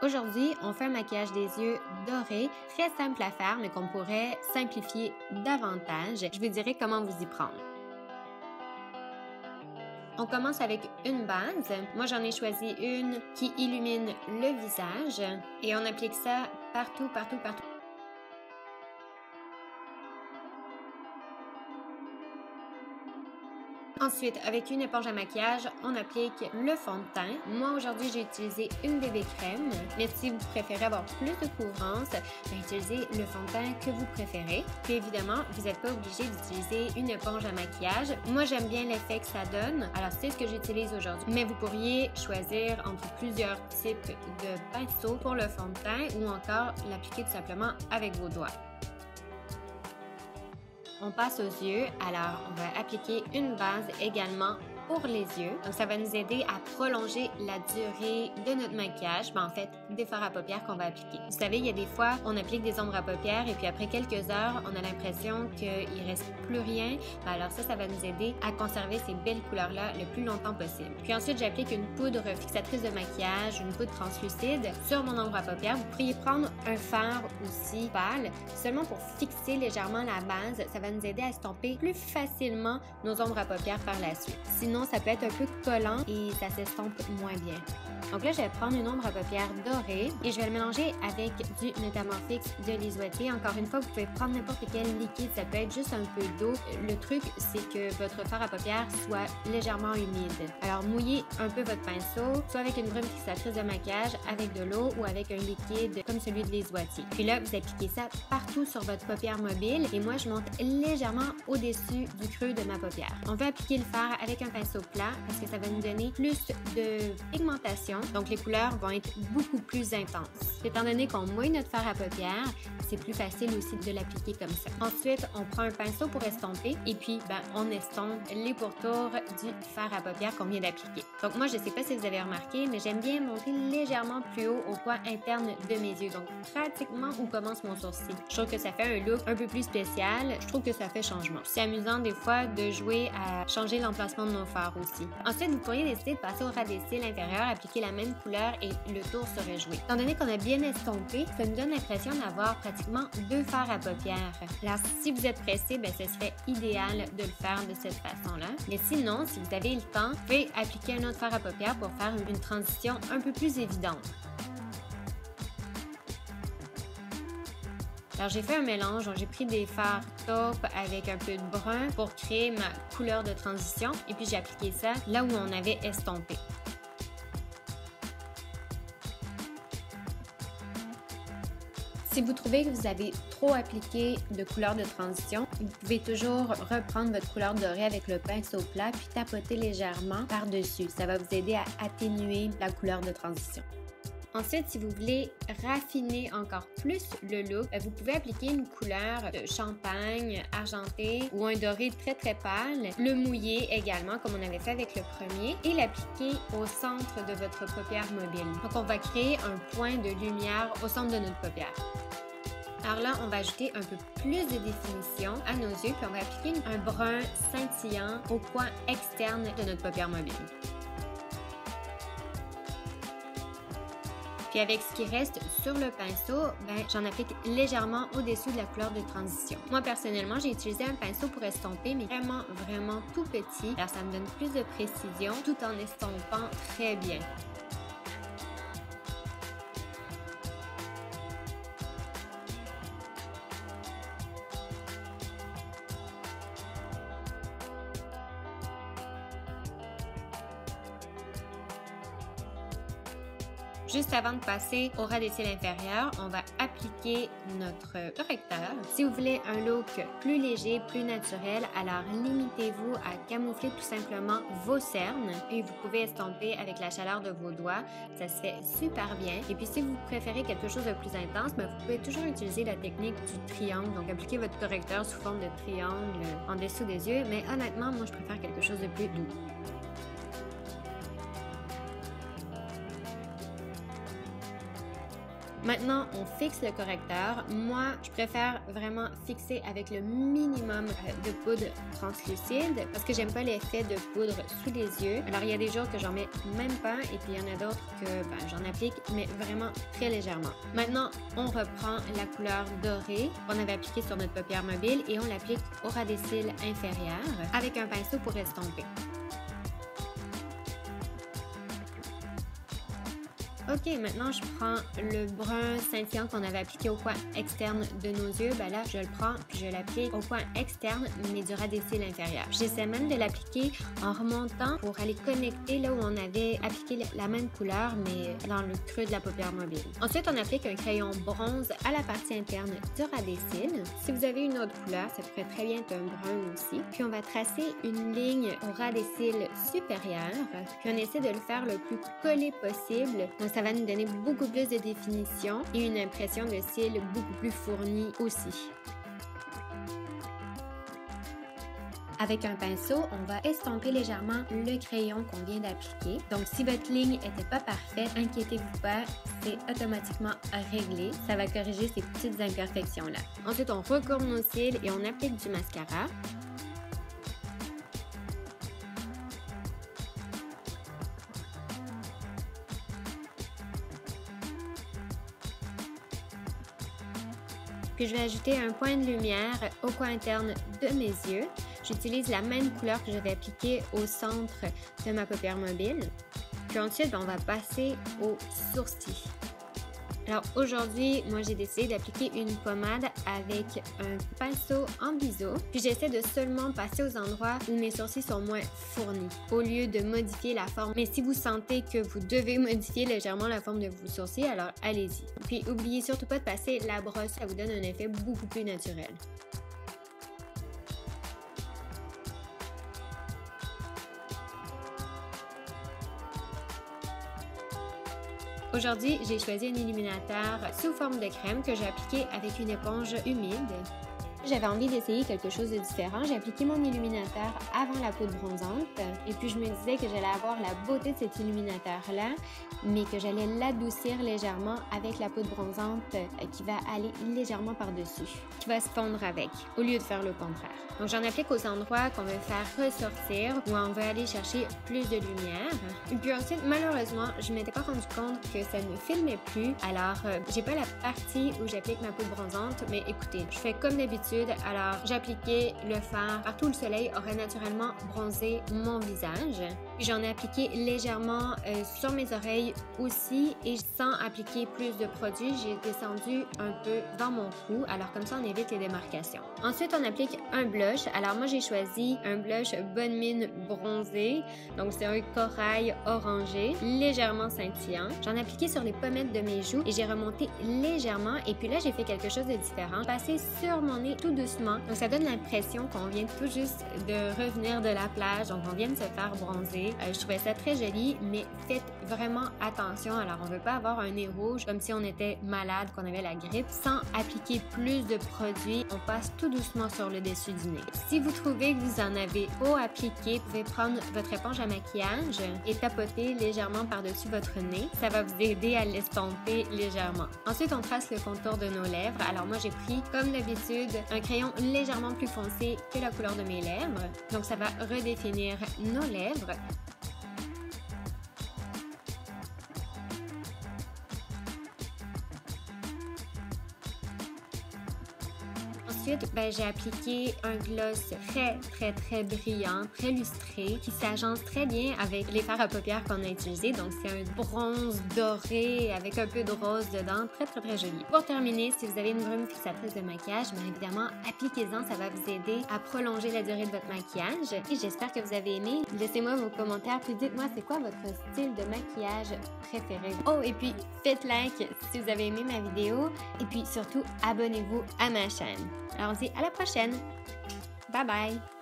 Aujourd'hui, on fait un maquillage des yeux doré, très simple à faire, mais qu'on pourrait simplifier davantage. Je vous dirai comment vous y prendre. On commence avec une base. Moi, j'en ai choisi une qui illumine le visage et on applique ça partout. Ensuite, avec une éponge à maquillage, on applique le fond de teint. Moi, aujourd'hui, j'ai utilisé une bébé crème, mais si vous préférez avoir plus de couvrance, utilisez le fond de teint que vous préférez. Puis évidemment, vous n'êtes pas obligé d'utiliser une éponge à maquillage. Moi, j'aime bien l'effet que ça donne, alors c'est ce que j'utilise aujourd'hui. Mais vous pourriez choisir entre plusieurs types de pinceaux pour le fond de teint ou encore l'appliquer tout simplement avec vos doigts. On passe aux yeux, alors on va appliquer une base également pour les yeux. Donc, ça va nous aider à prolonger la durée de notre maquillage, en fait, des fards à paupières qu'on va appliquer. Vous savez, il y a des fois, on applique des ombres à paupières et puis après quelques heures, on a l'impression qu'il reste plus rien. Alors ça va nous aider à conserver ces belles couleurs-là le plus longtemps possible. Puis ensuite, j'applique une poudre fixatrice de maquillage, une poudre translucide sur mon ombre à paupières. Vous pourriez prendre un fard aussi pâle, seulement pour fixer légèrement la base. Ça va nous aider à estomper plus facilement nos ombres à paupières par la suite. Sinon, ça peut être un peu collant et ça s'estompe moins bien. Donc là, je vais prendre une ombre à paupières dorée et je vais le mélanger avec du Metamorphix de Lisoité. Encore une fois, vous pouvez prendre n'importe quel liquide, ça peut être juste un peu d'eau. Le truc, c'est que votre fard à paupières soit légèrement humide. Alors, mouillez un peu votre pinceau, soit avec une brume fixatrice de maquillage, avec de l'eau ou avec un liquide comme celui de Lisoité. Puis là, vous appliquez ça partout sur votre paupière mobile et moi, je monte légèrement au-dessus du creux de ma paupière. On va appliquer le fard avec un pinceau plat parce que ça va nous donner plus de pigmentation. Donc, les couleurs vont être beaucoup plus intenses. Étant donné qu'on mouille notre fard à paupières, c'est plus facile aussi de l'appliquer comme ça. Ensuite, on prend un pinceau pour estomper et puis, on estompe les pourtours du fard à paupières qu'on vient d'appliquer. Donc, moi, je ne sais pas si vous avez remarqué, mais j'aime bien monter légèrement plus haut au coin interne de mes yeux. Donc, pratiquement où commence mon sourcil. Je trouve que ça fait un look un peu plus spécial. Je trouve que ça fait changement. C'est amusant des fois de jouer à changer l'emplacement de nos fards aussi. Ensuite, vous pourriez décider de passer au ras des cils inférieurs, appliquer la même couleur et le tour serait joué. Étant donné qu'on a bien estompé, ça nous donne l'impression d'avoir pratiquement deux fards à paupières. Alors, si vous êtes pressé, ce serait idéal de le faire de cette façon-là. Mais sinon, si vous avez le temps, vous pouvez appliquer un autre fard à paupières pour faire une transition un peu plus évidente. Alors, j'ai fait un mélange, j'ai pris des fards taupe avec un peu de brun pour créer ma couleur de transition et puis j'ai appliqué ça là où on avait estompé. Si vous trouvez que vous avez trop appliqué de couleur de transition, vous pouvez toujours reprendre votre couleur dorée avec le pinceau plat puis tapoter légèrement par-dessus. Ça va vous aider à atténuer la couleur de transition. Ensuite, si vous voulez raffiner encore plus le look, vous pouvez appliquer une couleur de champagne argenté ou un doré très pâle, le mouiller également comme on avait fait avec le premier et l'appliquer au centre de votre paupière mobile. Donc, on va créer un point de lumière au centre de notre paupière. Alors là, on va ajouter un peu plus de définition à nos yeux puis on va appliquer un brun scintillant au coin externe de notre paupière mobile. Puis avec ce qui reste sur le pinceau, j'en applique légèrement au-dessus de la couleur de transition. Moi, personnellement, j'ai utilisé un pinceau pour estomper, mais vraiment tout petit. Alors, ça me donne plus de précision tout en estompant très bien. Juste avant de passer au ras des cils inférieurs, on va appliquer notre correcteur. Si vous voulez un look plus léger, plus naturel, alors limitez-vous à camoufler tout simplement vos cernes et vous pouvez estomper avec la chaleur de vos doigts. Ça se fait super bien. Et puis si vous préférez quelque chose de plus intense, vous pouvez toujours utiliser la technique du triangle. Donc appliquez votre correcteur sous forme de triangle en dessous des yeux. Mais honnêtement, moi je préfère quelque chose de plus doux. Maintenant, on fixe le correcteur. Moi, je préfère vraiment fixer avec le minimum de poudre translucide parce que j'aime pas l'effet de poudre sous les yeux. Alors, il y a des jours que j'en mets même pas et puis il y en a d'autres que j'en applique, mais vraiment très légèrement. Maintenant, on reprend la couleur dorée qu'on avait appliquée sur notre paupière mobile et on l'applique au ras des cils inférieurs avec un pinceau pour estomper. Ok, maintenant je prends le brun scintillant qu'on avait appliqué au coin externe de nos yeux. Ben là, je le prends puis je l'applique au coin externe, mais du ras des cils inférieur. J'essaie même de l'appliquer en remontant pour aller connecter là où on avait appliqué la même couleur, mais dans le creux de la paupière mobile. Ensuite, on applique un crayon bronze à la partie interne du ras des cils. Si vous avez une autre couleur, ça pourrait très bien être un brun aussi. Puis on va tracer une ligne au ras des cils supérieur. Puis on essaie de le faire le plus collé possible. Donc, ça va nous donner beaucoup plus de définition et une impression de cils beaucoup plus fournie aussi. Avec un pinceau, on va estomper légèrement le crayon qu'on vient d'appliquer. Donc, si votre ligne n'était pas parfaite, inquiétez-vous pas, c'est automatiquement réglé. Ça va corriger ces petites imperfections-là. Ensuite, on recourbe nos cils et on applique du mascara. Puis je vais ajouter un point de lumière au coin interne de mes yeux. J'utilise la même couleur que j'avais appliquée au centre de ma paupière mobile. Puis ensuite, on va passer au sourcil. Alors aujourd'hui, moi j'ai décidé d'appliquer une pommade avec un pinceau en biseau. Puis j'essaie de seulement passer aux endroits où mes sourcils sont moins fournis, au lieu de modifier la forme. Mais si vous sentez que vous devez modifier légèrement la forme de vos sourcils, alors allez-y. Puis oubliez surtout pas de passer la brosse, ça vous donne un effet beaucoup plus naturel. Aujourd'hui, j'ai choisi un illuminateur sous forme de crème que j'ai appliqué avec une éponge humide. J'avais envie d'essayer quelque chose de différent. J'ai appliqué mon illuminateur avant la poudre bronzante et puis je me disais que j'allais avoir la beauté de cet illuminateur-là, mais que j'allais l'adoucir légèrement avec la poudre bronzante qui va aller légèrement par-dessus, qui va se fondre avec, au lieu de faire le contraire. Donc j'en applique aux endroits qu'on veut faire ressortir ou on veut aller chercher plus de lumière. Et puis ensuite, malheureusement, je m'étais pas rendu compte que ça ne filmait plus. Alors, j'ai pas la partie où j'applique ma poudre bronzante, mais écoutez, je fais comme d'habitude. Alors, j'appliquais le fard partout où le soleil aurait naturellement bronzé mon visage. Puis j'en ai appliqué légèrement sur mes oreilles aussi et sans appliquer plus de produit, j'ai descendu un peu dans mon cou. Alors comme ça, on évite les démarcations. Ensuite, on applique un blush. Alors moi, j'ai choisi un blush Bonne Mine bronzé. Donc c'est un corail orangé, légèrement scintillant. J'en ai appliqué sur les pommettes de mes joues et j'ai remonté légèrement. Et puis là, j'ai fait quelque chose de différent. Passé sur mon nez tout doucement. Donc ça donne l'impression qu'on vient tout juste de revenir de la plage. Donc on vient de se faire bronzer. Je trouvais ça très joli, mais faites vraiment attention. Alors, on ne veut pas avoir un nez rouge comme si on était malade, qu'on avait la grippe. Sans appliquer plus de produits, on passe tout doucement sur le dessus du nez. Si vous trouvez que vous en avez trop appliqué, vous pouvez prendre votre éponge à maquillage et tapoter légèrement par-dessus votre nez. Ça va vous aider à l'estomper légèrement. Ensuite, on trace le contour de nos lèvres. Alors, moi, j'ai pris, comme d'habitude, un crayon légèrement plus foncé que la couleur de mes lèvres. Donc, ça va redéfinir nos lèvres. Ensuite, j'ai appliqué un gloss très brillant, très lustré, qui s'agence très bien avec les fards à paupières qu'on a utilisés. Donc, c'est un bronze doré avec un peu de rose dedans, très joli. Pour terminer, si vous avez une brume fixatrice de maquillage, bien évidemment, appliquez-en, ça va vous aider à prolonger la durée de votre maquillage. Et j'espère que vous avez aimé. Laissez-moi vos commentaires, puis dites-moi c'est quoi votre style de maquillage préféré. Oh, et puis faites like si vous avez aimé ma vidéo. Et puis surtout, abonnez-vous à ma chaîne. Alors on se dit à la prochaine. Bye bye!